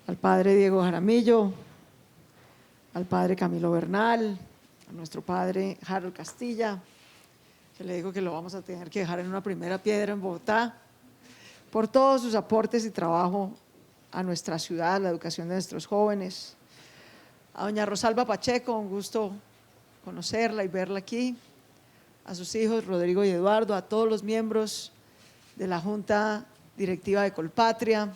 al padre Diego Jaramillo, al padre Camilo Bernal, a nuestro padre Harold Castilla, que le digo que lo vamos a tener que dejar en una primera piedra en Bogotá, por todos sus aportes y trabajo a nuestra ciudad, la educación de nuestros jóvenes. A doña Rosalba Pacheco, un gusto conocerla y verla aquí. A sus hijos Rodrigo y Eduardo, a todos los miembros de la Junta Directiva de Colpatria,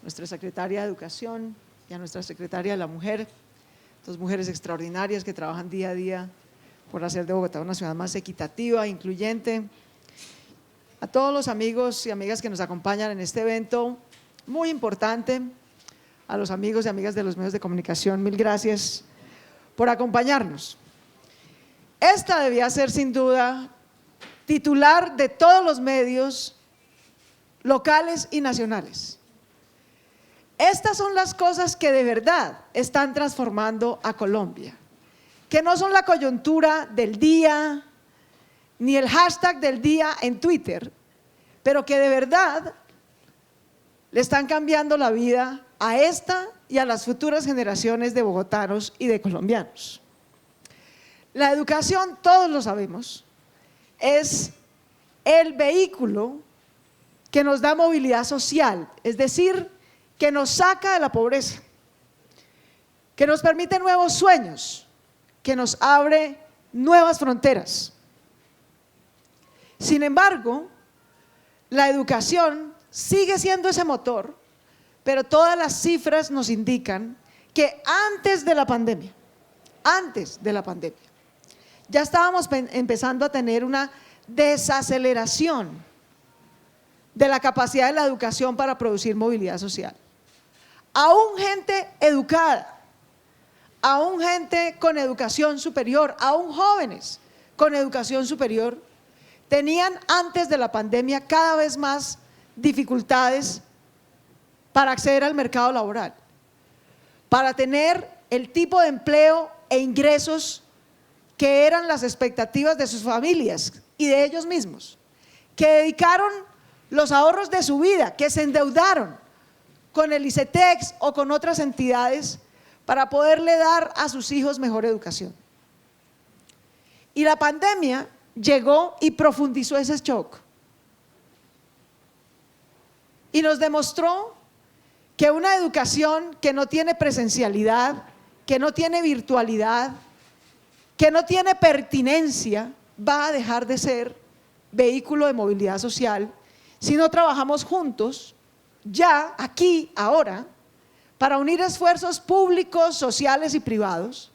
nuestra secretaria de Educación y a nuestra secretaria de la Mujer, dos mujeres extraordinarias que trabajan día a día por hacer de Bogotá una ciudad más equitativa e incluyente. A todos los amigos y amigas que nos acompañan en este evento muy importante, a los amigos y amigas de los medios de comunicación, mil gracias por acompañarnos. Esta debía ser sin duda titular de todos los medios locales y nacionales. Estas son las cosas que de verdad están transformando a Colombia, que no son la coyuntura del día, ni el hashtag del día en Twitter, pero que de verdad le están cambiando la vida a esta y a las futuras generaciones de bogotanos y de colombianos. La educación, todos lo sabemos, es el vehículo que nos da movilidad social, es decir, que nos saca de la pobreza, que nos permite nuevos sueños, que nos abre nuevas fronteras. Sin embargo, la educación sigue siendo ese motor, pero todas las cifras nos indican que antes de la pandemia, ya estábamos empezando a tener una desaceleración de la capacidad de la educación para producir movilidad social. Aún gente educada, aún gente con educación superior, aún jóvenes con educación superior, tenían antes de la pandemia cada vez más dificultades para acceder al mercado laboral, para tener el tipo de empleo e ingresos que eran las expectativas de sus familias y de ellos mismos, que dedicaron los ahorros de su vida, que se endeudaron con el ICETEX o con otras entidades para poderle dar a sus hijos mejor educación. Y la pandemia llegó y profundizó ese shock y nos demostró que una educación que no tiene presencialidad, que no tiene virtualidad, que no tiene pertinencia, va a dejar de ser vehículo de movilidad social si no trabajamos juntos, ya, aquí, ahora, para unir esfuerzos públicos, sociales y privados,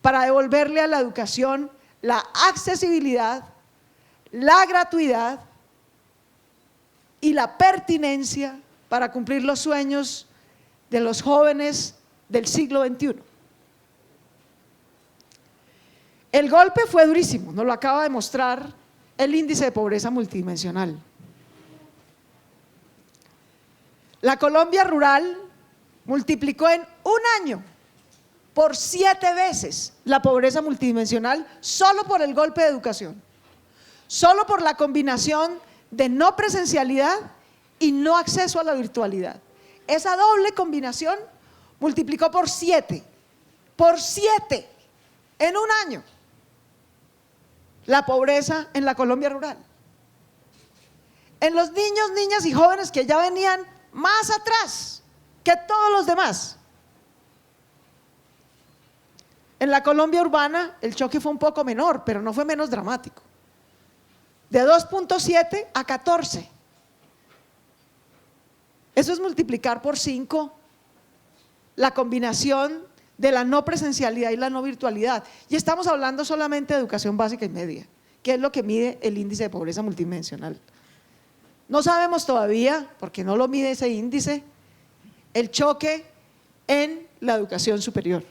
para devolverle a la educación la accesibilidad, la gratuidad y la pertinencia para cumplir los sueños de los jóvenes del siglo XXI. El golpe fue durísimo, nos lo acaba de mostrar el índice de pobreza multidimensional. La Colombia rural multiplicó en un año por 7 veces la pobreza multidimensional solo por el golpe de educación, solo por la combinación de no presencialidad y no acceso a la virtualidad. Esa doble combinación multiplicó por 7 en un año la pobreza en la Colombia rural. En los niños, niñas y jóvenes que ya venían más atrás que todos los demás. En la Colombia urbana el choque fue un poco menor, pero no fue menos dramático. De 2.7 a 14. Eso es multiplicar por 5 la combinación de la no presencialidad y la no virtualidad. Y estamos hablando solamente de educación básica y media, que es lo que mide el índice de pobreza multidimensional. No sabemos todavía, porque no lo mide ese índice, el choque en la educación superior.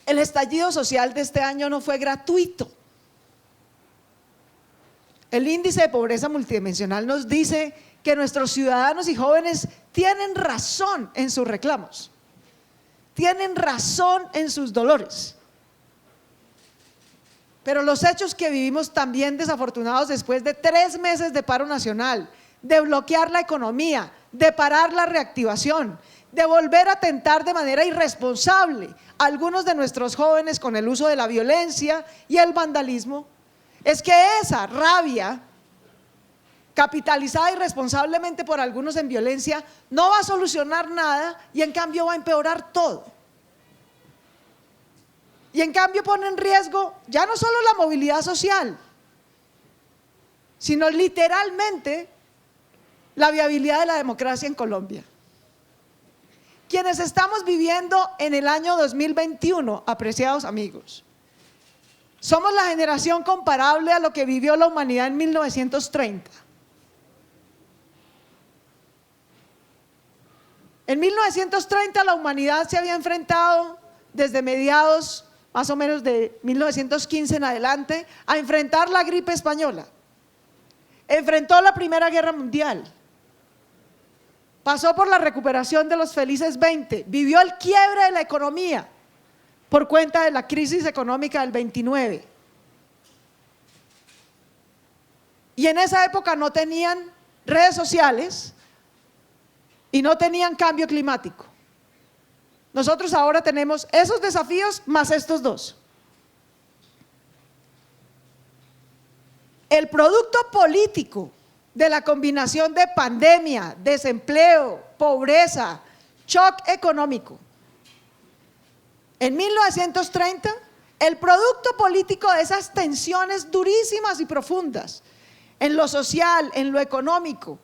El estallido social de este año no fue gratuito. El índice de pobreza multidimensional nos dice que nuestros ciudadanos y jóvenes tienen razón en sus reclamos, tienen razón en sus dolores. Pero los hechos que vivimos también desafortunados después de 3 meses de paro nacional, de bloquear la economía, de parar la reactivación, de volver a tentar de manera irresponsable a algunos de nuestros jóvenes con el uso de la violencia y el vandalismo, es que esa rabia capitalizada irresponsablemente por algunos en violencia no va a solucionar nada y en cambio va a empeorar todo. Y en cambio pone en riesgo ya no solo la movilidad social, sino literalmente la viabilidad de la democracia en Colombia. Quienes estamos viviendo en el año 2021, apreciados amigos, somos la generación comparable a lo que vivió la humanidad en 1930. En 1930 la humanidad se había enfrentado desde mediados más o menos de 1915 en adelante a enfrentar la gripe española. Enfrentó la Primera Guerra Mundial, pasó por la recuperación de los felices 20, vivió el quiebre de la economía por cuenta de la crisis económica del 29. Y en esa época no tenían redes sociales y no tenían cambio climático. Nosotros ahora tenemos esos desafíos más estos dos. El producto político de la combinación de pandemia, desempleo, pobreza, shock económico. En 1930, el producto político de esas tensiones durísimas y profundas en lo social, en lo económico,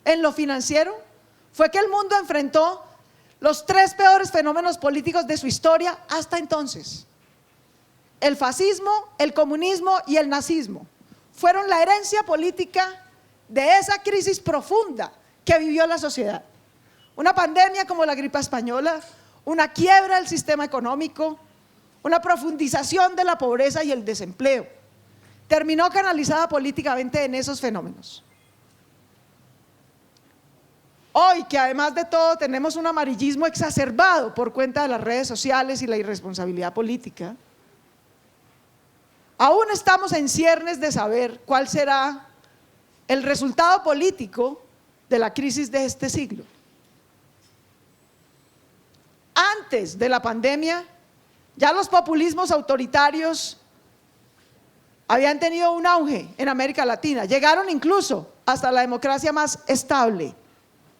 en lo financiero, fue que el mundo enfrentó los tres peores fenómenos políticos de su historia hasta entonces. El fascismo, el comunismo y el nazismo fueron la herencia política de esa crisis profunda que vivió la sociedad. Una pandemia como la gripe española, una quiebra del sistema económico, una profundización de la pobreza y el desempleo, terminó canalizada políticamente en esos fenómenos. Hoy, que además de todo tenemos un amarillismo exacerbado por cuenta de las redes sociales y la irresponsabilidad política, aún estamos en ciernes de saber cuál será el resultado político de la crisis de este siglo. Antes de la pandemia, ya los populismos autoritarios habían tenido un auge en América Latina, llegaron incluso hasta la democracia más estable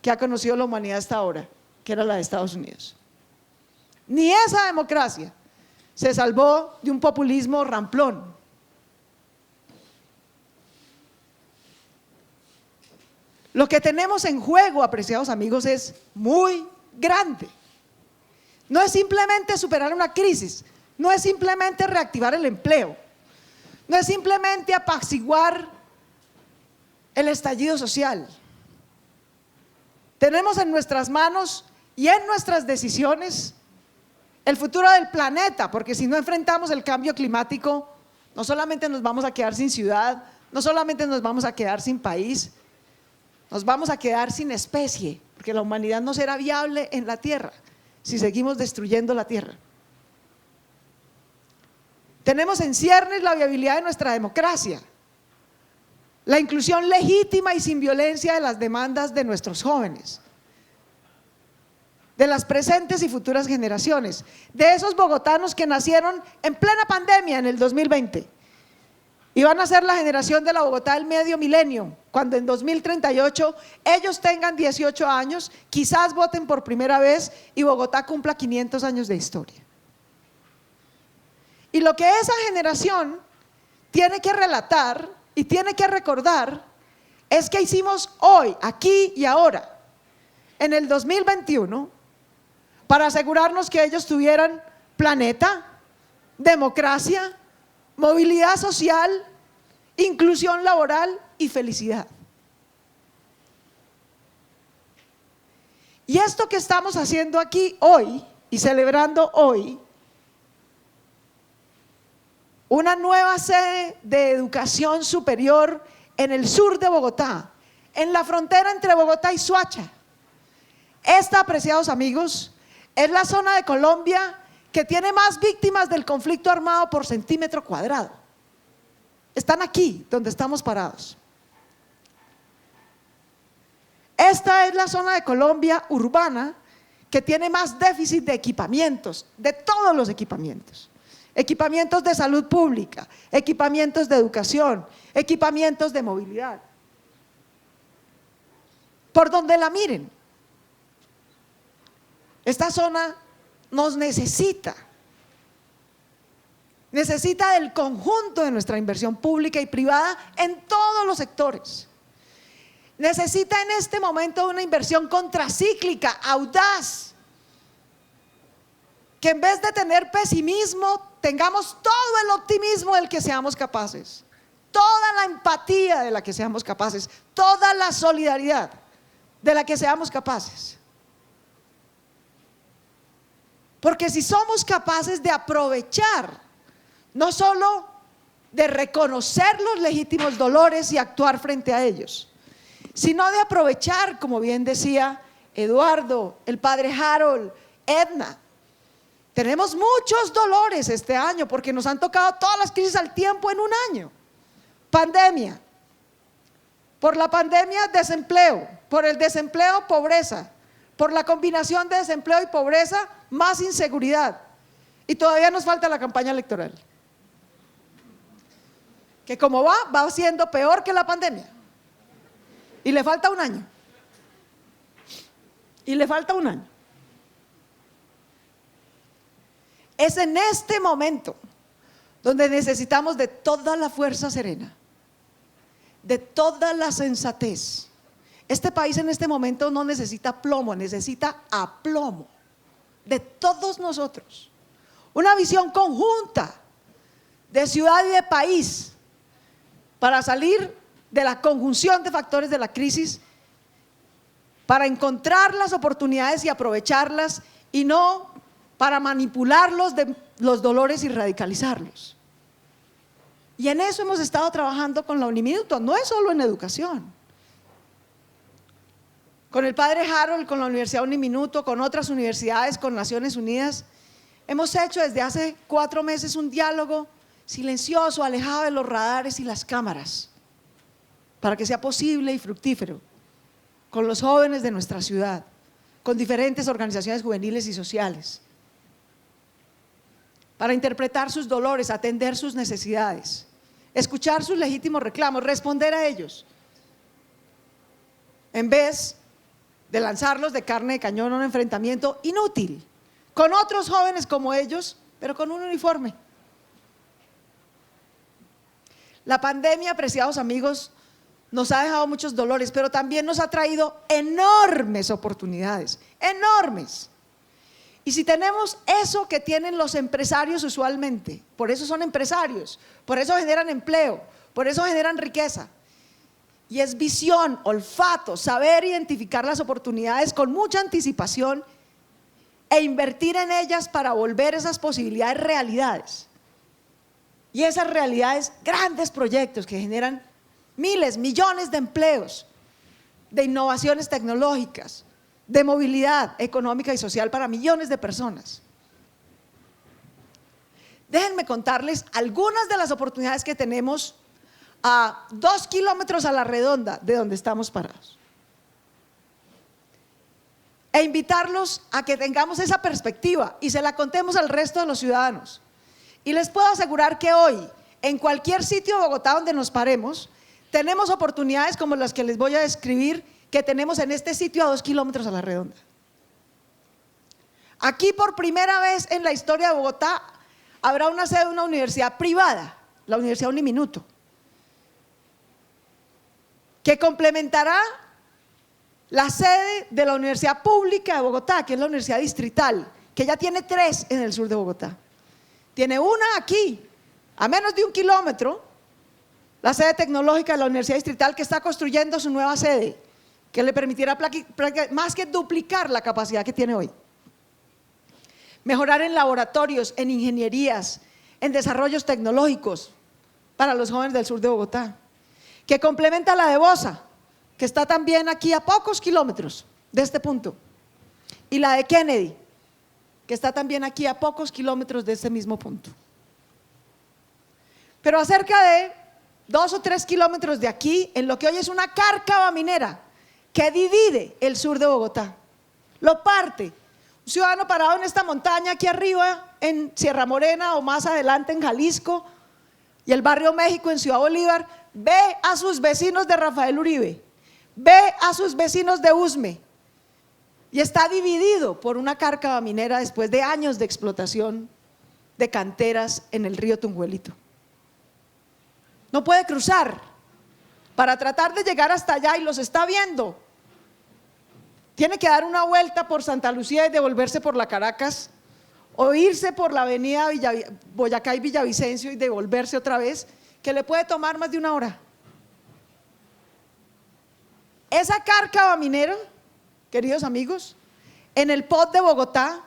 que ha conocido la humanidad hasta ahora, que era la de Estados Unidos. Ni esa democracia se salvó de un populismo ramplón. Lo que tenemos en juego, apreciados amigos, es muy grande. No es simplemente superar una crisis, no es simplemente reactivar el empleo, no es simplemente apaciguar el estallido social. Tenemos en nuestras manos y en nuestras decisiones el futuro del planeta, porque si no enfrentamos el cambio climático, no solamente nos vamos a quedar sin ciudad, no solamente nos vamos a quedar sin país, nos vamos a quedar sin especie, porque la humanidad no será viable en la Tierra si seguimos destruyendo la Tierra. Tenemos en ciernes la viabilidad de nuestra democracia, la inclusión legítima y sin violencia de las demandas de nuestros jóvenes, de las presentes y futuras generaciones, de esos bogotanos que nacieron en plena pandemia en el 2020 y van a ser la generación de la Bogotá del medio milenio, cuando en 2038 ellos tengan 18 años, quizás voten por primera vez y Bogotá cumpla 500 años de historia. Y lo que esa generación tiene que relatar y tiene que recordar es que hicimos hoy, aquí y ahora, en el 2021, para asegurarnos que ellos tuvieran planeta, democracia, movilidad social, inclusión laboral y felicidad. Y esto que estamos haciendo aquí hoy y celebrando hoy, una nueva sede de educación superior en el sur de Bogotá, en la frontera entre Bogotá y Soacha. Esta, apreciados amigos, es la zona de Colombia que tiene más víctimas del conflicto armado por centímetro cuadrado. Están aquí, donde estamos parados. esta es la zona de Colombia urbana que tiene más déficit de equipamientos, de todos los equipamientos. Equipamientos de salud pública, equipamientos de educación, equipamientos de movilidad. Por donde la miren, esta zona nos necesita del conjunto de nuestra inversión pública y privada en todos los sectores. Necesita en este momento una inversión contracíclica, audaz, que en vez de tener pesimismo, tengamos todo el optimismo del que seamos capaces, toda la empatía de la que seamos capaces, toda la solidaridad de la que seamos capaces. Porque si somos capaces de aprovechar, no solo de reconocer los legítimos dolores y actuar frente a ellos, sino de aprovechar, como bien decía Eduardo, el padre Harold, Edna. Tenemos muchos dolores este año porque nos han tocado todas las crisis al tiempo en un año. Pandemia, por la pandemia desempleo, por el desempleo pobreza, por la combinación de desempleo y pobreza más inseguridad, y todavía nos falta la campaña electoral, que como va siendo peor que la pandemia, y le falta un año, Es en este momento donde necesitamos de toda la fuerza serena, de toda la sensatez. Este país en este momento no necesita plomo, necesita aplomo de todos nosotros. Una visión conjunta de ciudad y de país para salir de la conjunción de factores de la crisis, para encontrar las oportunidades y aprovecharlas, y no para manipularlos de los dolores y radicalizarlos. Y en eso hemos estado trabajando con la Uniminuto, no es solo en educación. Con el padre Harold, con la Universidad Uniminuto, con otras universidades, con Naciones Unidas, hemos hecho desde hace 4 meses un diálogo silencioso, alejado de los radares y las cámaras, para que sea posible y fructífero, con los jóvenes de nuestra ciudad, con diferentes organizaciones juveniles y sociales, para interpretar sus dolores, atender sus necesidades, escuchar sus legítimos reclamos, responder a ellos, en vez de lanzarlos de carne de cañón a un enfrentamiento inútil, con otros jóvenes como ellos, pero con un uniforme. La pandemia, apreciados amigos, nos ha dejado muchos dolores, pero también nos ha traído enormes oportunidades, enormes. Y si tenemos eso que tienen los empresarios usualmente, por eso son empresarios, por eso generan empleo, por eso generan riqueza, y es visión, olfato, saber identificar las oportunidades con mucha anticipación e invertir en ellas para volver esas posibilidades realidades. Y esas realidades, grandes proyectos que generan miles, millones de empleos, de innovaciones tecnológicas, de movilidad económica y social para millones de personas. Déjenme contarles algunas de las oportunidades que tenemos a 2 kilómetros a la redonda de donde estamos parados, e invitarlos a que tengamos esa perspectiva y se la contemos al resto de los ciudadanos. Y les puedo asegurar que hoy, en cualquier sitio de Bogotá donde nos paremos, tenemos oportunidades como las que les voy a describir, que tenemos en este sitio a 2 kilómetros a la redonda. Aquí, por primera vez en la historia de Bogotá, habrá una sede de una universidad privada, la Universidad Uniminuto, que complementará la sede de la Universidad Pública de Bogotá, que es la Universidad Distrital, que ya tiene 3 en el sur de Bogotá. Tiene una aquí, a menos de 1 kilómetro, la sede tecnológica de la Universidad Distrital, que está construyendo su nueva sede, que le permitirá más que duplicar la capacidad que tiene hoy. Mejorar en laboratorios, en ingenierías, en desarrollos tecnológicos para los jóvenes del sur de Bogotá, que complementa la de Bosa, que está también aquí a pocos kilómetros de este punto, y la de Kennedy, que está también aquí a pocos kilómetros de este mismo punto. Pero a cerca de 2 o 3 kilómetros de aquí, en lo que hoy es una cárcava minera, que divide el sur de Bogotá, lo parte. Un ciudadano parado en esta montaña aquí arriba, en Sierra Morena o más adelante en Jalisco y el barrio México en Ciudad Bolívar, ve a sus vecinos de Rafael Uribe, ve a sus vecinos de Usme y está dividido por una cárcava minera después de años de explotación de canteras en el río Tunjuelito. No puede cruzar para tratar de llegar hasta allá y los está viendo. Tiene que dar una vuelta por Santa Lucía y devolverse por la Caracas, o irse por la avenida Boyacá y Villavicencio y devolverse otra vez, que le puede tomar más de una hora. Esa cárcava minera, queridos amigos, en el POT de Bogotá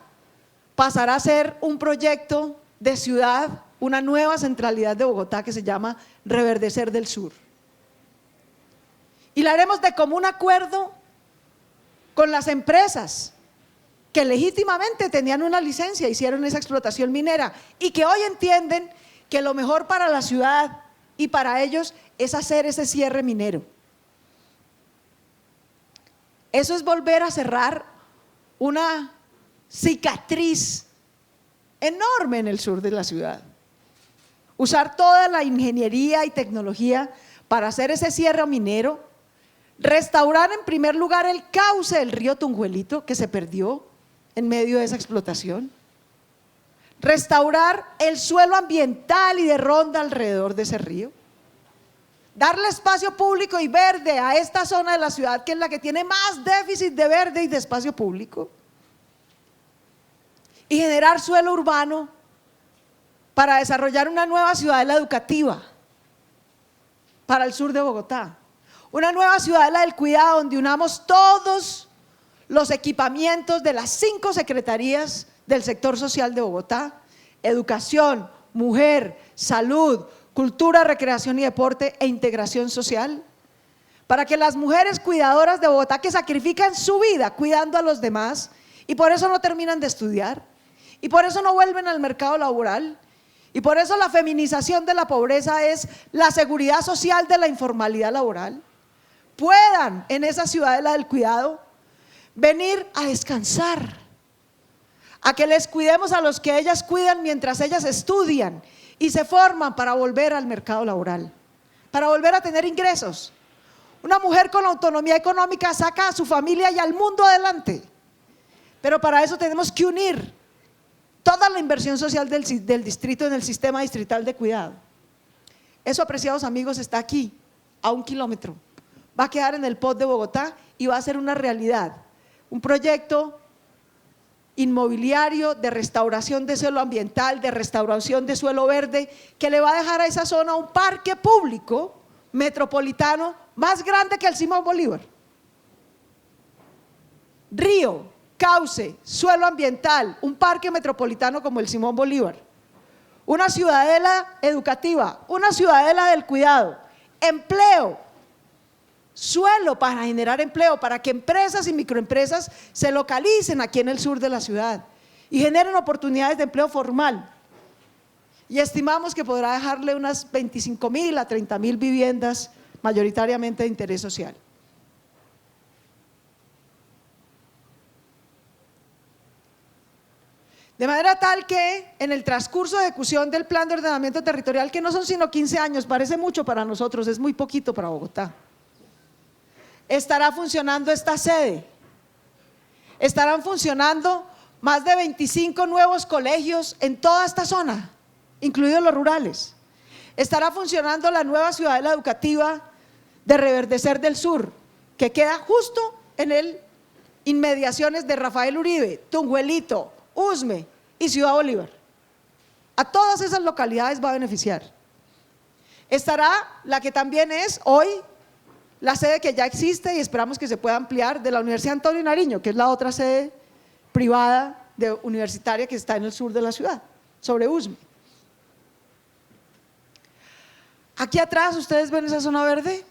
pasará a ser un proyecto de ciudad, una nueva centralidad de Bogotá que se llama Reverdecer del Sur. Y la haremos de común acuerdo con las empresas que legítimamente tenían una licencia, hicieron esa explotación minera y que hoy entienden que lo mejor para la ciudad y para ellos es hacer ese cierre minero. Eso es volver a cerrar una cicatriz enorme en el sur de la ciudad. Usar toda la ingeniería y tecnología para hacer ese cierre minero, restaurar en primer lugar el cauce del río Tunjuelito que se perdió en medio de esa explotación, restaurar el suelo ambiental y de ronda alrededor de ese río, darle espacio público y verde a esta zona de la ciudad que es la que tiene más déficit de verde y de espacio público, y generar suelo urbano para desarrollar una nueva ciudadela educativa para el sur de Bogotá, una nueva ciudadela del cuidado donde unamos todos los equipamientos de las 5 secretarías del sector social de Bogotá: educación, mujer, salud, cultura, recreación y deporte e integración social, para que las mujeres cuidadoras de Bogotá que sacrifican su vida cuidando a los demás y por eso no terminan de estudiar y por eso no vuelven al mercado laboral y por eso la feminización de la pobreza es la seguridad social de la informalidad laboral, puedan en esa ciudadela del cuidado venir a descansar, a que les cuidemos a los que ellas cuidan mientras ellas estudian y se forman para volver al mercado laboral, para volver a tener ingresos. Una mujer con autonomía económica saca a su familia y al mundo adelante, pero para eso tenemos que unir toda la inversión social del distrito en el sistema distrital de cuidado. Eso, apreciados amigos, está aquí, a 1 kilómetro, va a quedar en el POT de Bogotá y va a ser una realidad. Un proyecto inmobiliario de restauración de suelo ambiental, de restauración de suelo verde, que le va a dejar a esa zona un parque público metropolitano más grande que el Simón Bolívar. Río, cauce, suelo ambiental, un parque metropolitano como el Simón Bolívar, una ciudadela educativa, una ciudadela del cuidado, empleo, suelo para generar empleo, para que empresas y microempresas se localicen aquí en el sur de la ciudad y generen oportunidades de empleo formal. Y estimamos que podrá dejarle unas 25.000 a 30.000 viviendas, mayoritariamente de interés social. De manera tal que en el transcurso de ejecución del plan de ordenamiento territorial, que no son sino 15 años, parece mucho para nosotros, es muy poquito para Bogotá, estará funcionando esta sede, estarán funcionando más de 25 nuevos colegios en toda esta zona, incluidos los rurales. Estará funcionando la nueva ciudadela educativa de Reverdecer del Sur, que queda justo en el inmediaciones de Rafael Uribe, Tunjuelito, Usme y Ciudad Bolívar. A todas esas localidades va a beneficiar. Estará la que también es hoy la sede que ya existe y esperamos que se pueda ampliar, de la Universidad Antonio Nariño, que es la otra sede privada universitaria que está en el sur de la ciudad, sobre Usme. Aquí atrás, ¿ustedes ven esa zona verde?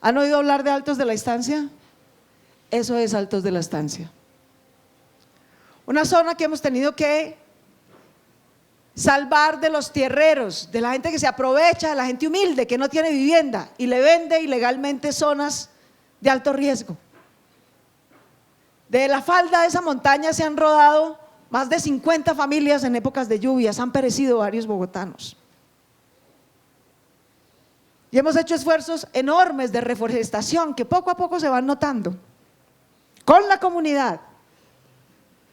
¿Han oído hablar de Altos de la Estancia? Eso es Altos de la Estancia. Una zona que hemos tenido que salvar de los tierreros, de la gente que se aprovecha, de la gente humilde que no tiene vivienda y le vende ilegalmente zonas de alto riesgo. De la falda de esa montaña se han rodado más de 50 familias en épocas de lluvias, han perecido varios bogotanos. Y hemos hecho esfuerzos enormes de reforestación que poco a poco se van notando con la comunidad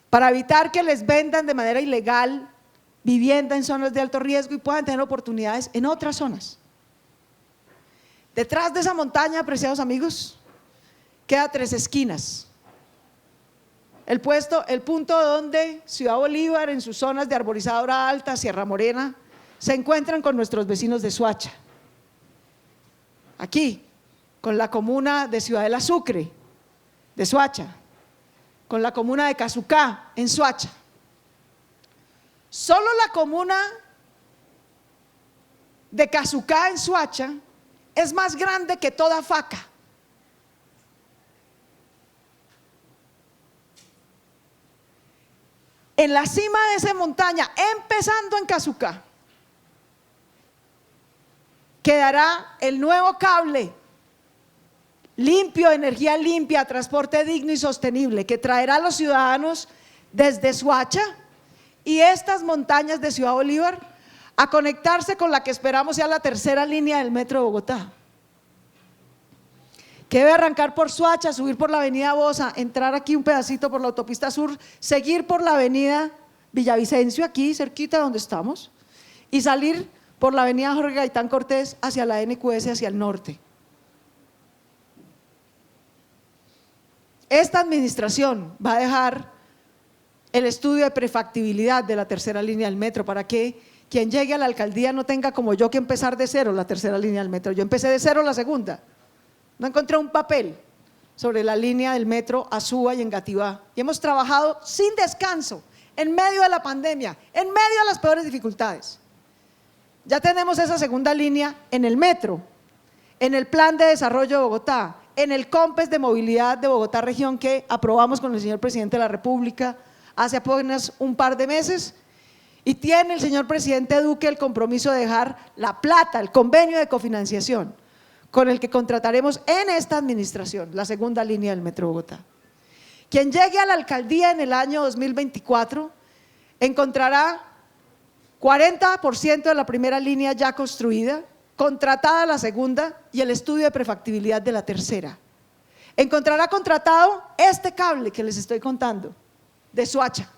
para evitar que les vendan de manera ilegal vivienda en zonas de alto riesgo y puedan tener oportunidades en otras zonas. Detrás de esa montaña, apreciados amigos, queda Tres Esquinas. El punto donde Ciudad Bolívar, en sus zonas de arborizadora alta, Sierra Morena, se encuentran con nuestros vecinos de Soacha. Aquí, con la comuna de Ciudadela Sucre, de Soacha, con la comuna de Casucá, en Soacha. Solo la comuna de Casucá, en Soacha, es más grande que toda Faca. En la cima de esa montaña, empezando en Casucá, quedará el nuevo cable limpio, energía limpia, transporte digno y sostenible, que traerá a los ciudadanos desde Soacha y estas montañas de Ciudad Bolívar a conectarse con la que esperamos sea la tercera línea del metro de Bogotá, que debe arrancar por Soacha, subir por la avenida Bosa, entrar aquí un pedacito por la autopista sur, seguir por la avenida Villavicencio, aquí cerquita donde estamos, y salir por la avenida Jorge Gaitán Cortés hacia la NQS, hacia el norte. Esta administración va a dejar el estudio de prefactibilidad de la tercera línea del metro para que quien llegue a la alcaldía no tenga como yo que empezar de cero la tercera línea del metro. Yo empecé de cero la segunda. No encontré un papel sobre la línea del metro a Suba y Engativá. Y hemos trabajado sin descanso, en medio de la pandemia, en medio de las peores dificultades. Ya tenemos esa segunda línea en el metro, en el Plan de Desarrollo de Bogotá, en el COMPES de Movilidad de Bogotá Región que aprobamos con el señor Presidente de la República hace apenas un par de meses, y tiene el señor Presidente Duque el compromiso de dejar la plata, el convenio de cofinanciación, con el que contrataremos en esta administración la segunda línea del Metro Bogotá. Quien llegue a la alcaldía en el año 2024 encontrará 40% de la primera línea ya construida, contratada la segunda y el estudio de prefactibilidad de la tercera. Encontrará contratado este cable que les estoy contando, de Soacha,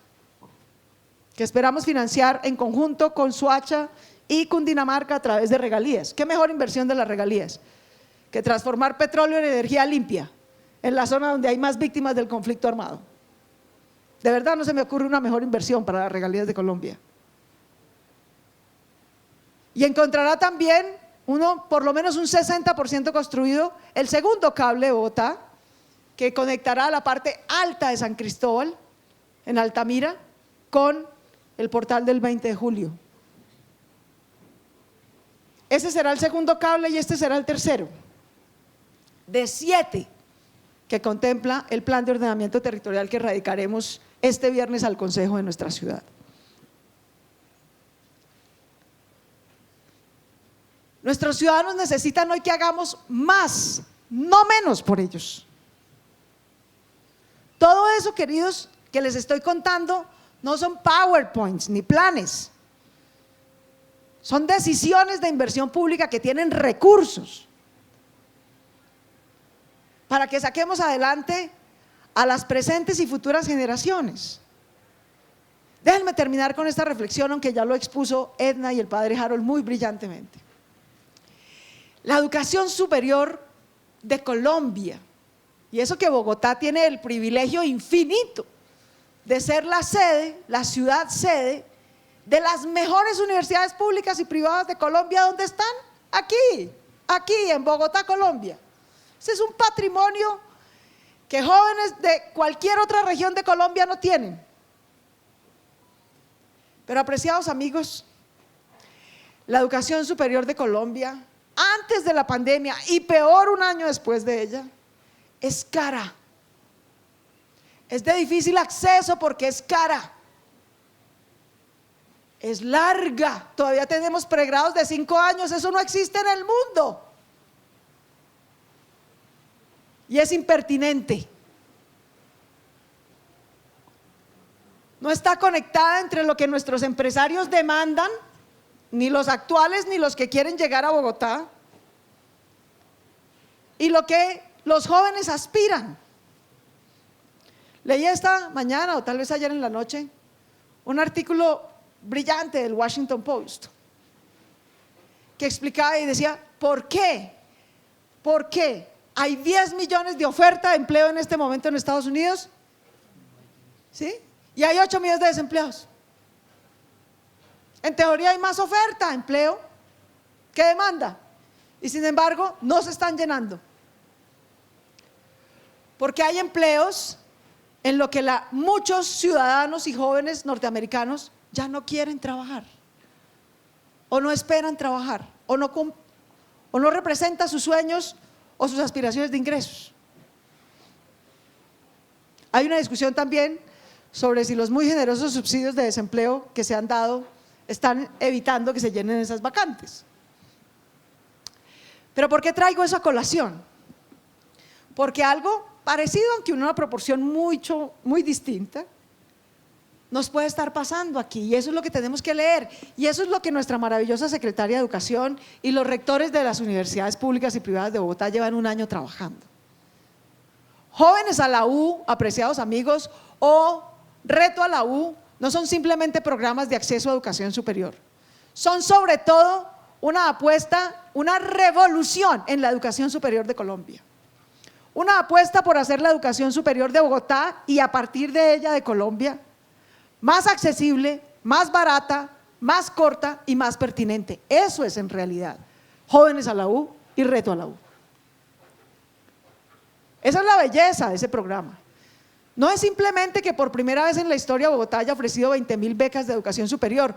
que esperamos financiar en conjunto con Soacha y Cundinamarca a través de regalías. ¿Qué mejor inversión de las regalías que transformar petróleo en energía limpia en la zona donde hay más víctimas del conflicto armado? De verdad no se me ocurre una mejor inversión para las regalías de Colombia. Y encontrará también por lo menos un 60% construido el segundo cable de Bogotá, que conectará la parte alta de San Cristóbal, en Altamira, con el portal del 20 de julio. Ese será el segundo cable y este será el tercero, de 7 que contempla el plan de ordenamiento territorial que radicaremos este viernes al Consejo de nuestra ciudad. Nuestros ciudadanos necesitan hoy que hagamos más, no menos por ellos. Todo eso, queridos, que les estoy contando, no son PowerPoints ni planes. Son decisiones de inversión pública que tienen recursos para que saquemos adelante a las presentes y futuras generaciones. Déjenme terminar con esta reflexión, aunque ya lo expuso Edna y el padre Harold muy brillantemente. La educación superior de Colombia, y eso que Bogotá tiene el privilegio infinito de ser la sede, la ciudad sede de las mejores universidades públicas y privadas de Colombia. ¿Dónde están? Aquí en Bogotá, Colombia. Ese es un patrimonio que jóvenes de cualquier otra región de Colombia no tienen. Pero, apreciados amigos, la educación superior de Colombia, antes de la pandemia y peor un año después de ella, es cara. Es de difícil acceso porque es cara. es larga. Todavía tenemos pregrados de 5 años, eso no existe en el mundo. Y es impertinente. No está conectada entre lo que nuestros empresarios demandan, ni los actuales ni los que quieren llegar a Bogotá, y lo que los jóvenes aspiran. Leí esta mañana o tal vez ayer en la noche un artículo brillante del Washington Post que explicaba y decía, ¿por qué? ¿Por qué hay 10 millones de oferta de empleo en este momento en Estados Unidos? ¿Sí? Y hay 8 millones de desempleados. En teoría hay más oferta de empleo que demanda, y sin embargo no se están llenando, porque hay empleos en lo que muchos ciudadanos y jóvenes norteamericanos ya no quieren trabajar, o no esperan trabajar, o no representa sus sueños o sus aspiraciones de ingresos. Hay una discusión también sobre si los muy generosos subsidios de desempleo que se han dado están evitando que se llenen esas vacantes. Pero ¿por qué traigo eso a colación? Porque algo parecido, aunque en una proporción muy distinta, nos puede estar pasando aquí, y eso es lo que tenemos que leer, y eso es lo que nuestra maravillosa secretaria de Educación y los rectores de las universidades públicas y privadas de Bogotá llevan un año trabajando. Jóvenes a la U, apreciados amigos, o Reto a la U, no son simplemente programas de acceso a educación superior, son sobre todo una apuesta, una revolución en la educación superior de Colombia. Una apuesta por hacer la educación superior de Bogotá y a partir de ella de Colombia más accesible, más barata, más corta y más pertinente. Eso es en realidad Jóvenes a la U y Reto a la U. Esa es la belleza de ese programa. No es simplemente que por primera vez en la historia Bogotá haya ofrecido 20.000 becas de educación superior.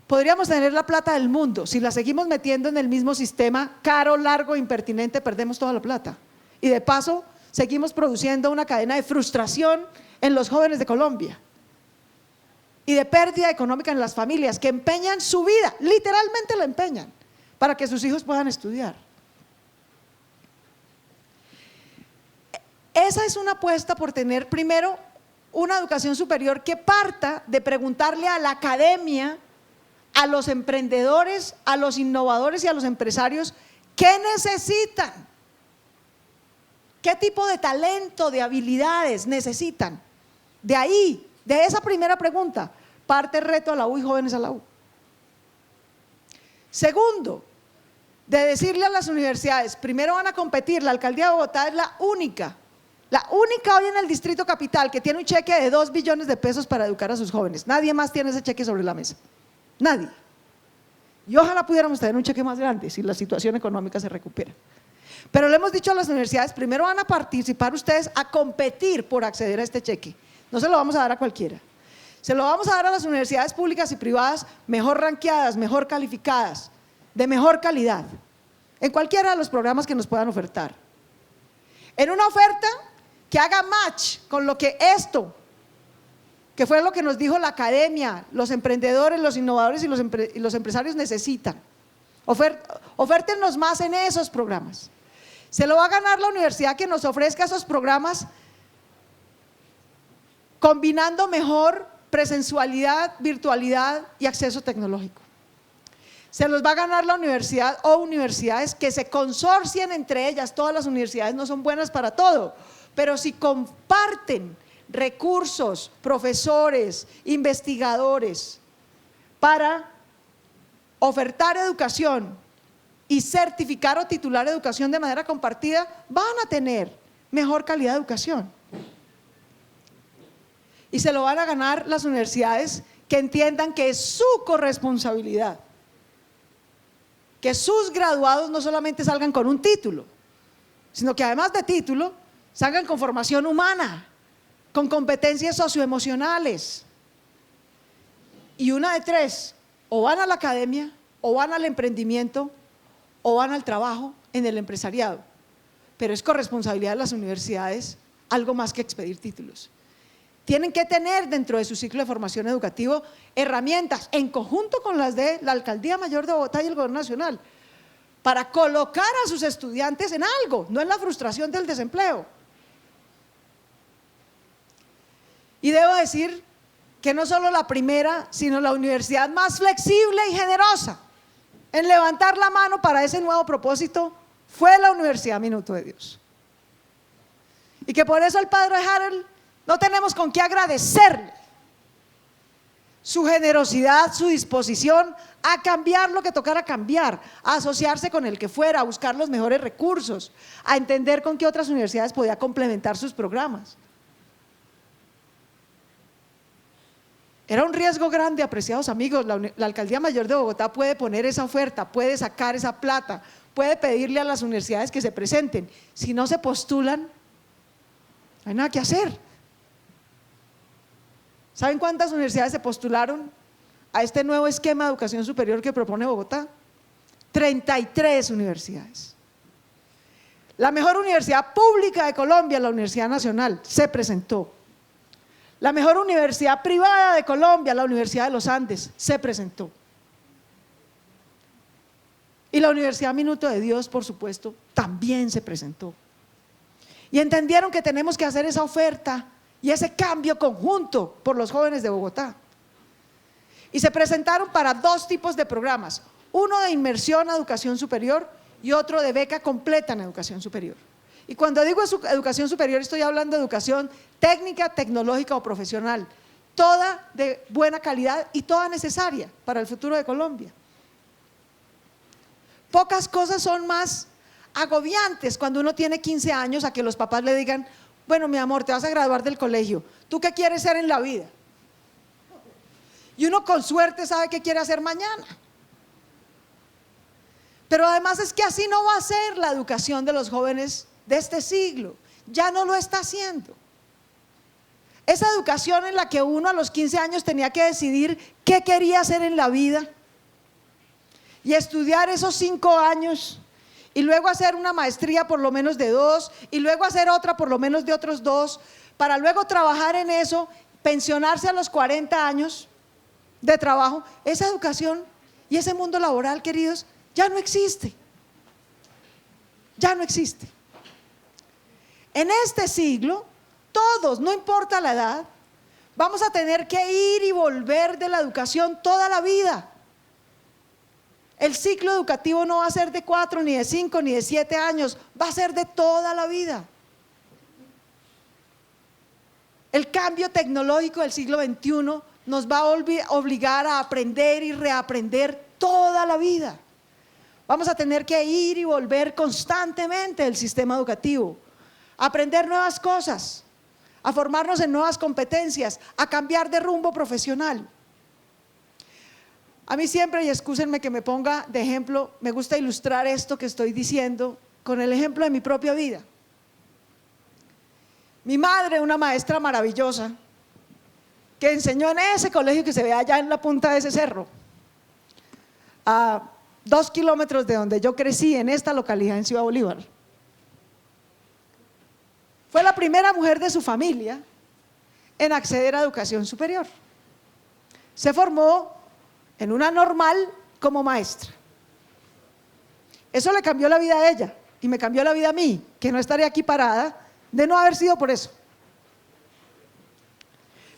Podríamos tener la plata del mundo, si la seguimos metiendo en el mismo sistema caro, largo, impertinente, perdemos toda la plata. Y de paso seguimos produciendo una cadena de frustración en los jóvenes de Colombia y de pérdida económica en las familias que empeñan su vida, literalmente la empeñan, para que sus hijos puedan estudiar. Esa es una apuesta por tener primero una educación superior que parta de preguntarle a la academia, a los emprendedores, a los innovadores y a los empresarios qué necesitan, qué tipo de talento, de habilidades necesitan. De ahí, de esa primera pregunta, parte Reto a la U y Jóvenes a la U. Segundo, de decirle a las universidades, primero van a competir, la alcaldía de Bogotá es la única hoy en el Distrito Capital que tiene un cheque de 2 billones de pesos para educar a sus jóvenes. Nadie más tiene ese cheque sobre la mesa, nadie. Y ojalá pudiéramos tener un cheque más grande si la situación económica se recupera. Pero le hemos dicho a las universidades, primero van a participar ustedes a competir por acceder a este cheque. No se lo vamos a dar a cualquiera. Se lo vamos a dar a las universidades públicas y privadas mejor ranqueadas, mejor calificadas, de mejor calidad, en cualquiera de los programas que nos puedan ofertar. En una oferta que haga match con lo que que fue lo que nos dijo la academia, los emprendedores, los innovadores y los empresarios necesitan. Ofértenos más en esos programas. Se lo va a ganar la universidad que nos ofrezca esos programas combinando mejor presencialidad, virtualidad y acceso tecnológico. Se los va a ganar la universidad o universidades que se consorcien entre ellas. Todas las universidades no son buenas para todo, pero si comparten recursos, profesores, investigadores para ofertar educación y certificar o titular educación de manera compartida, van a tener mejor calidad de educación. Y se lo van a ganar las universidades que entiendan que es su corresponsabilidad, que sus graduados no solamente salgan con un título, sino que además de título, salgan con formación humana, con competencias socioemocionales. Y una de tres, o van a la academia, o van al emprendimiento, o van al trabajo en el empresariado. Pero es corresponsabilidad de las universidades algo más que expedir títulos. tienen que tener dentro de su ciclo de formación educativo herramientas en conjunto con las de la Alcaldía Mayor de Bogotá y el Gobierno Nacional para colocar a sus estudiantes en algo, no en la frustración del desempleo. Y debo decir que no solo la primera, sino la universidad más flexible y generosa en levantar la mano para ese nuevo propósito fue la Universidad Minuto de Dios. Y que por eso al padre Harold no tenemos con qué agradecerle su generosidad, su disposición a cambiar lo que tocara cambiar, a asociarse con el que fuera, a buscar los mejores recursos, a entender con qué otras universidades podía complementar sus programas. Era un riesgo grande, apreciados amigos. La Alcaldía Mayor de Bogotá puede poner esa oferta, puede sacar esa plata, puede pedirle a las universidades que se presenten. Si no se postulan, no hay nada que hacer. ¿Saben cuántas universidades se postularon a este nuevo esquema de educación superior que propone Bogotá? 33 universidades. La mejor universidad pública de Colombia, la Universidad Nacional, se presentó. La mejor universidad privada de Colombia, la Universidad de los Andes, se presentó. Y la Universidad Minuto de Dios, por supuesto, también se presentó. Y entendieron que tenemos que hacer esa oferta y ese cambio conjunto por los jóvenes de Bogotá. Y se presentaron para dos tipos de programas, uno de inmersión a educación superior y otro de beca completa en educación superior. Y cuando digo educación superior estoy hablando de educación técnica, tecnológica o profesional, toda de buena calidad y toda necesaria para el futuro de Colombia. Pocas cosas son más agobiantes cuando uno tiene 15 años a que los papás le digan: bueno, mi amor, te vas a graduar del colegio, ¿tú qué quieres ser en la vida? Y uno con suerte sabe qué quiere hacer mañana. Pero además es que así no va a ser la educación de los jóvenes de este siglo, ya no lo está haciendo. Esa educación en la que uno a los 15 años tenía que decidir qué quería hacer en la vida y estudiar esos 5 años y luego hacer una maestría por lo menos de 2 y luego hacer otra por lo menos de otros 2 para luego trabajar en eso, pensionarse a los 40 años de trabajo. Esa educación y ese mundo laboral, queridos, ya no existe. Ya no existe. En este siglo, todos, no importa la edad, vamos a tener que ir y volver de la educación toda la vida. El ciclo educativo no va a ser de 4, ni de 5, ni de 7 años, va a ser de toda la vida. El cambio tecnológico del siglo XXI nos va a obligar a aprender y reaprender toda la vida. Vamos a tener que ir y volver constantemente del sistema educativo, a aprender nuevas cosas, a formarnos en nuevas competencias, a cambiar de rumbo profesional. A mí siempre, y excúsenme que me ponga de ejemplo, me gusta ilustrar esto que estoy diciendo con el ejemplo de mi propia vida. Mi madre, una maestra maravillosa, que enseñó en ese colegio que se ve allá en la punta de ese cerro, a 2 kilómetros de donde yo crecí, en esta localidad, en Ciudad Bolívar. Fue la primera mujer de su familia en acceder a educación superior. Se formó en una normal como maestra. Eso le cambió la vida a ella y me cambió la vida a mí, que no estaría aquí parada de no haber sido por eso.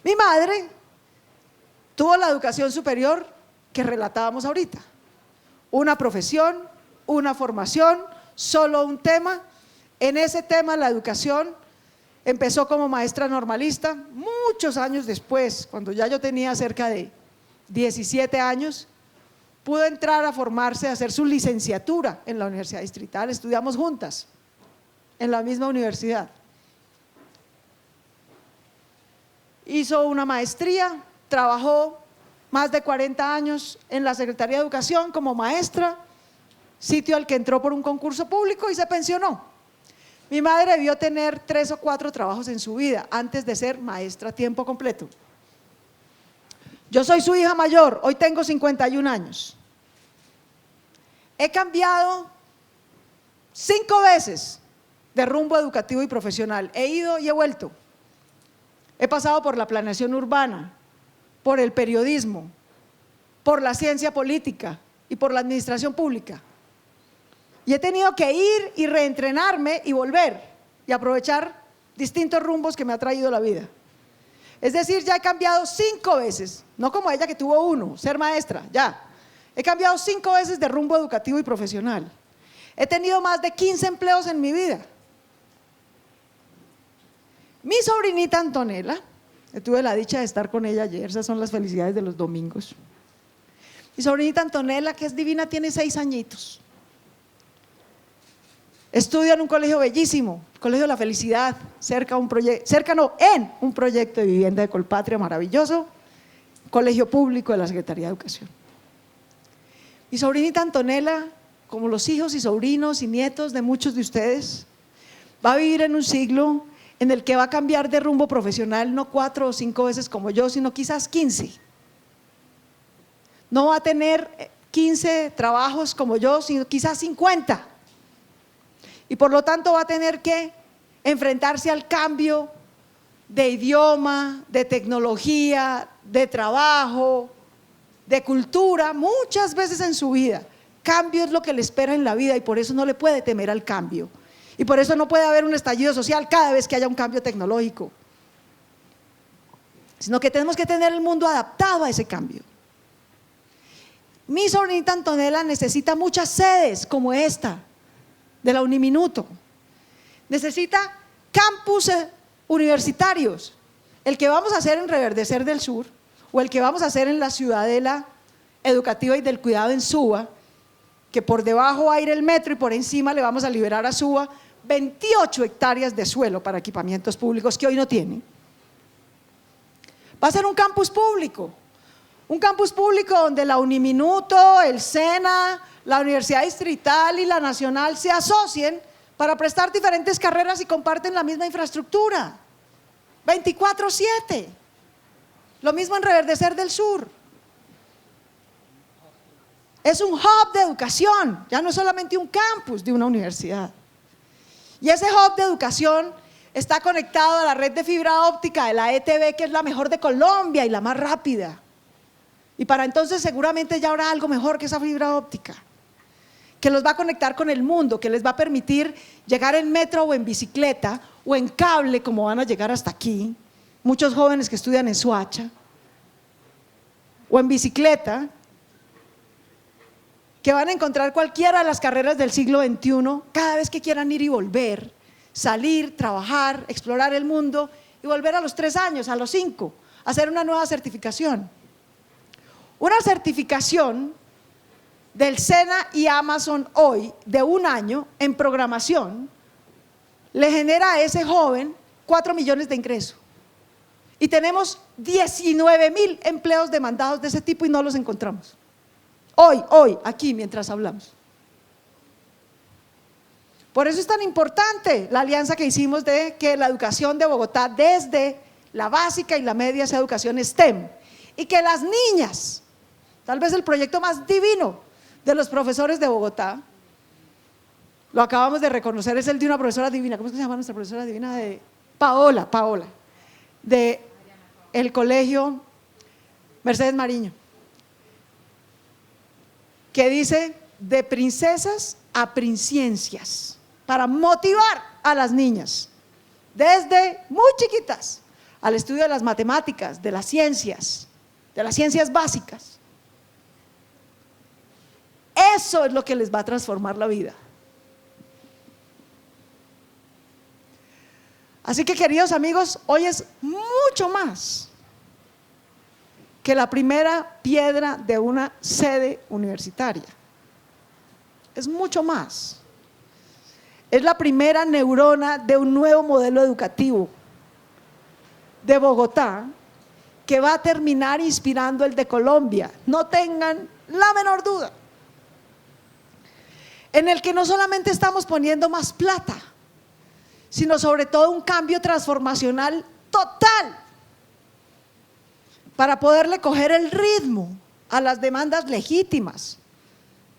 Mi madre tuvo la educación superior que relatábamos ahorita. Una profesión, una formación, solo un tema. En ese tema la educación empezó como maestra normalista. Muchos años después, cuando ya yo tenía cerca de 17 años, pudo entrar a formarse, a hacer su licenciatura en la Universidad Distrital. Estudiamos juntas en la misma universidad. Hizo una maestría, trabajó más de 40 años en la Secretaría de Educación como maestra, sitio al que entró por un concurso público y se pensionó. Mi madre debió tener 3 o 4 trabajos en su vida antes de ser maestra a tiempo completo. Yo soy su hija mayor, hoy tengo 51 años. He cambiado 5 veces de rumbo educativo y profesional, he ido y he vuelto. he pasado por la planeación urbana, por el periodismo, por la ciencia política y por la administración pública. Y he tenido que ir y reentrenarme y volver y aprovechar distintos rumbos que me ha traído la vida. Es decir, ya he cambiado 5 veces, no como ella que tuvo 1, ser maestra, ya. He cambiado 5 veces de rumbo educativo y profesional. He tenido más de 15 empleos en mi vida. Mi sobrinita Antonella, tuve la dicha de estar con ella ayer, esas son las felicidades de los domingos. Mi sobrinita Antonella, que es divina, tiene 6 añitos. Estudia en un colegio bellísimo, el Colegio de la Felicidad, en un proyecto de vivienda de Colpatria maravilloso, colegio público de la Secretaría de Educación. Mi sobrinita Antonella, como los hijos y sobrinos y nietos de muchos de ustedes, va a vivir en un siglo en el que va a cambiar de rumbo profesional no 4 o 5 veces como yo, sino quizás 15. No va a tener 15 trabajos como yo, sino quizás 50. Y por lo tanto va a tener que enfrentarse al cambio de idioma, de tecnología, de trabajo, de cultura, muchas veces en su vida. Cambio es lo que le espera en la vida y por eso no le puede temer al cambio. Y por eso no puede haber un estallido social cada vez que haya un cambio tecnológico, sino que tenemos que tener el mundo adaptado a ese cambio. Mi sobrinita Antonella necesita muchas sedes como esta de la Uniminuto, necesita campus universitarios, el que vamos a hacer en Reverdecer del Sur o el que vamos a hacer en la Ciudadela Educativa y del Cuidado en Suba, que por debajo va a ir el metro y por encima le vamos a liberar a Suba 28 hectáreas de suelo para equipamientos públicos que hoy no tiene. Va a ser un campus público donde la Uniminuto, el SENA, la Universidad Distrital y la Nacional se asocien para prestar diferentes carreras y comparten la misma infraestructura, 24/7. Lo mismo en Reverdecer del Sur. Es un hub de educación, ya no es solamente un campus de una universidad. Y ese hub de educación está conectado a la red de fibra óptica de la ETB, que es la mejor de Colombia y la más rápida. Y para entonces seguramente ya habrá algo mejor que esa fibra óptica, que los va a conectar con el mundo, que les va a permitir llegar en metro o en bicicleta o en cable, como van a llegar hasta aquí, muchos jóvenes que estudian en Soacha, o en bicicleta, que van a encontrar cualquiera de las carreras del siglo XXI cada vez que quieran ir y volver, salir, trabajar, explorar el mundo y volver a los 3 años, a los 5, hacer una nueva certificación. Una certificación del SENA y Amazon hoy de 1 año en programación le genera a ese joven 4 millones de ingresos. Y tenemos 19.000 empleos demandados de ese tipo y no los encontramos. Hoy, aquí, mientras hablamos. Por eso es tan importante la alianza que hicimos de que la educación de Bogotá, desde la básica y la media, sea educación STEM. Y que las niñas, tal vez el proyecto más divino de los profesores de Bogotá, lo acabamos de reconocer, es el de una profesora divina. ¿Cómo es que se llama nuestra profesora divina? De Paola, de el colegio Mercedes Mariño, que dice de princesas a princiencias, para motivar a las niñas desde muy chiquitas al estudio de las matemáticas, de las ciencias básicas. Eso es lo que les va a transformar la vida. Así que, queridos amigos, hoy es mucho más que la primera piedra de una sede universitaria. Es mucho más. Es la primera neurona de un nuevo modelo educativo de Bogotá que va a terminar inspirando el de Colombia, no tengan la menor duda. En el que no solamente estamos poniendo más plata, sino sobre todo un cambio transformacional total para poderle coger el ritmo a las demandas legítimas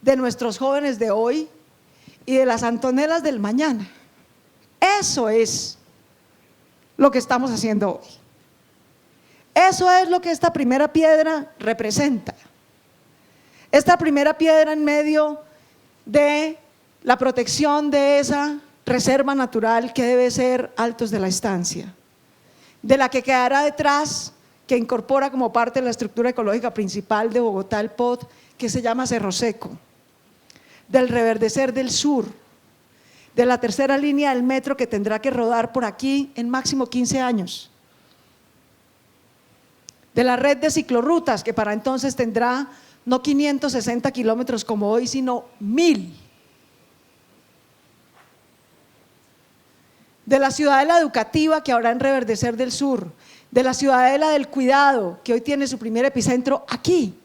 de nuestros jóvenes de hoy y de las Antonelas del mañana. Eso es lo que estamos haciendo hoy. Eso es lo que esta primera piedra representa. Esta primera piedra en medio de la protección de esa reserva natural que debe ser Altos de la Estancia, de la que quedará detrás, que incorpora como parte de la estructura ecológica principal de Bogotá el POT, que se llama Cerro Seco, del reverdecer del sur, de la tercera línea del metro que tendrá que rodar por aquí en máximo 15 años, de la red de ciclorrutas que para entonces tendrá no 560 kilómetros como hoy, sino 1000. De la ciudadela educativa que habrá en Reverdecer del Sur, de la ciudadela del cuidado que hoy tiene su primer epicentro aquí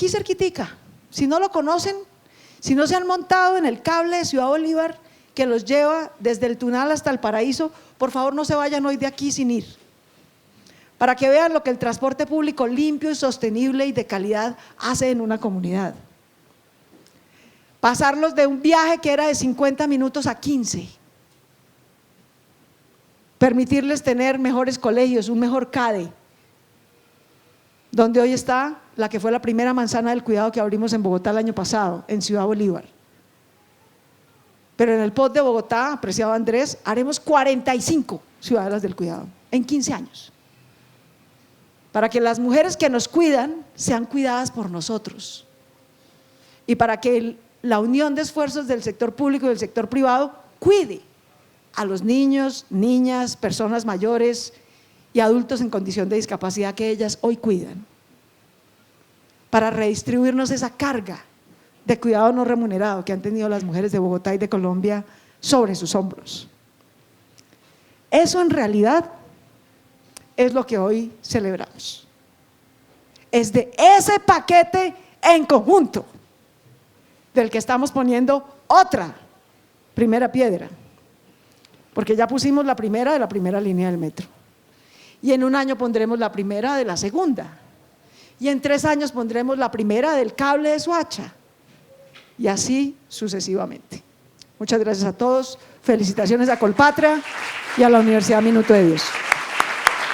cerquitica. Si no lo conocen, si no se han montado en el cable de Ciudad Bolívar que los lleva desde el Tunal hasta el Paraíso, por favor no se vayan hoy de aquí sin ir, para que vean lo que el transporte público limpio y sostenible y de calidad hace en una comunidad. Pasarlos de un viaje que era de 50 minutos a 15, permitirles tener mejores colegios, un mejor CADE, donde hoy está la que fue la primera manzana del cuidado que abrimos en Bogotá el año pasado, en Ciudad Bolívar. Pero en el POT de Bogotá, apreciado Andrés, haremos 45 ciudadelas del cuidado en 15 años, para que las mujeres que nos cuidan sean cuidadas por nosotros y para que la unión de esfuerzos del sector público y del sector privado cuide a los niños, niñas, personas mayores y adultos en condición de discapacidad que ellas hoy cuidan, para redistribuirnos esa carga de cuidado no remunerado que han tenido las mujeres de Bogotá y de Colombia sobre sus hombros. Eso en realidad es lo que hoy celebramos. Es de ese paquete en conjunto del que estamos poniendo otra primera piedra, porque ya pusimos la primera de la primera línea del metro, y en un año pondremos la primera de la segunda, y en 3 años pondremos la primera del cable de Soacha, y así sucesivamente. Muchas gracias a todos, felicitaciones a Colpatria y a la Universidad Minuto de Dios.